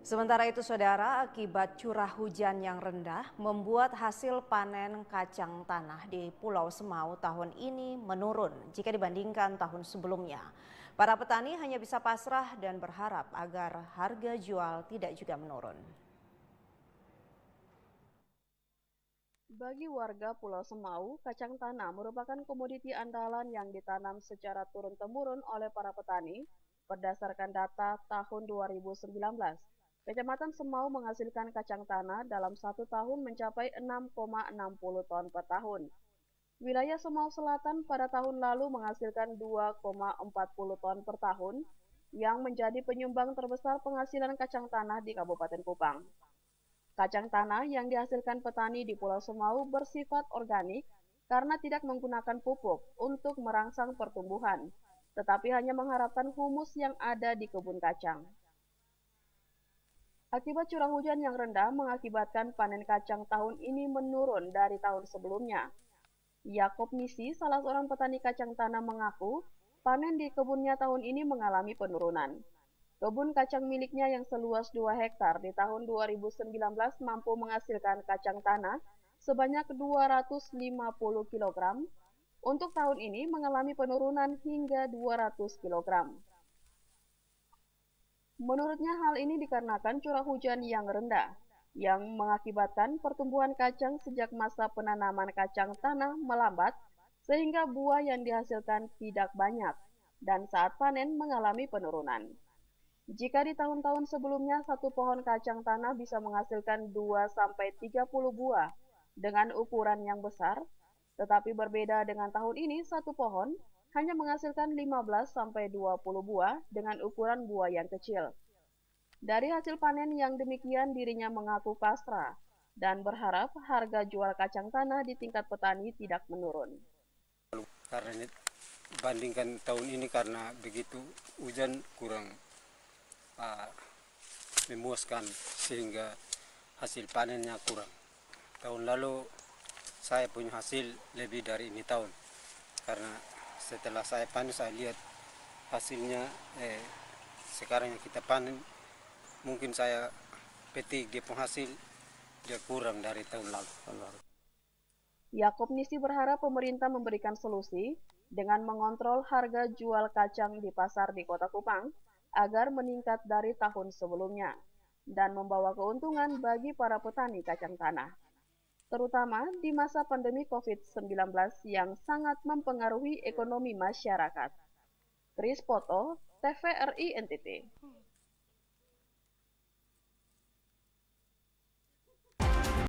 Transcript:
Sementara itu, saudara, akibat curah hujan yang rendah membuat hasil panen kacang tanah di Pulau Semau tahun ini menurun jika dibandingkan tahun sebelumnya. Para petani hanya bisa pasrah dan berharap agar harga jual tidak juga menurun. Bagi warga Pulau Semau, kacang tanah merupakan komoditi andalan yang ditanam secara turun-temurun oleh para petani berdasarkan data tahun 2019. Kecamatan Semau menghasilkan kacang tanah dalam satu tahun mencapai 6,60 ton per tahun. Wilayah Semau Selatan pada tahun lalu menghasilkan 2,40 ton per tahun, yang menjadi penyumbang terbesar penghasilan kacang tanah di Kabupaten Kupang. Kacang tanah yang dihasilkan petani di Pulau Semau bersifat organik karena tidak menggunakan pupuk untuk merangsang pertumbuhan, tetapi hanya mengharapkan humus yang ada di kebun kacang. Akibat curah hujan yang rendah mengakibatkan panen kacang tahun ini menurun dari tahun sebelumnya. Yakob Nisi, salah seorang petani kacang tanah, mengaku panen di kebunnya tahun ini mengalami penurunan. Kebun kacang miliknya yang seluas 2 hektar di tahun 2019 mampu menghasilkan kacang tanah sebanyak 250 kg. Untuk tahun ini mengalami penurunan hingga 200 kg. Menurutnya hal ini dikarenakan curah hujan yang rendah, yang mengakibatkan pertumbuhan kacang sejak masa penanaman kacang tanah melambat, sehingga buah yang dihasilkan tidak banyak, dan saat panen mengalami penurunan. Jika di tahun-tahun sebelumnya satu pohon kacang tanah bisa menghasilkan 2-30 buah dengan ukuran yang besar, tetapi berbeda dengan tahun ini satu pohon hanya menghasilkan 15-20 buah dengan ukuran buah yang kecil. Dari hasil panen yang demikian dirinya mengaku pasrah dan berharap harga jual kacang tanah di tingkat petani tidak menurun. Karena bandingkan tahun ini karena begitu hujan kurang uh, memuaskan sehingga hasil panennya kurang. Tahun lalu saya punya hasil lebih dari ini tahun karena setelah saya panen saya lihat hasilnya sekarang yang kita panen mungkin saya petik dia penghasil dia kurang dari tahun lalu. Yakob Nisi berharap pemerintah memberikan solusi dengan mengontrol harga jual kacang di pasar di Kota Kupang agar meningkat dari tahun sebelumnya dan membawa keuntungan bagi para petani kacang tanah, terutama di masa pandemi COVID-19 yang sangat mempengaruhi ekonomi masyarakat. Tris Poto, TVRI NTT.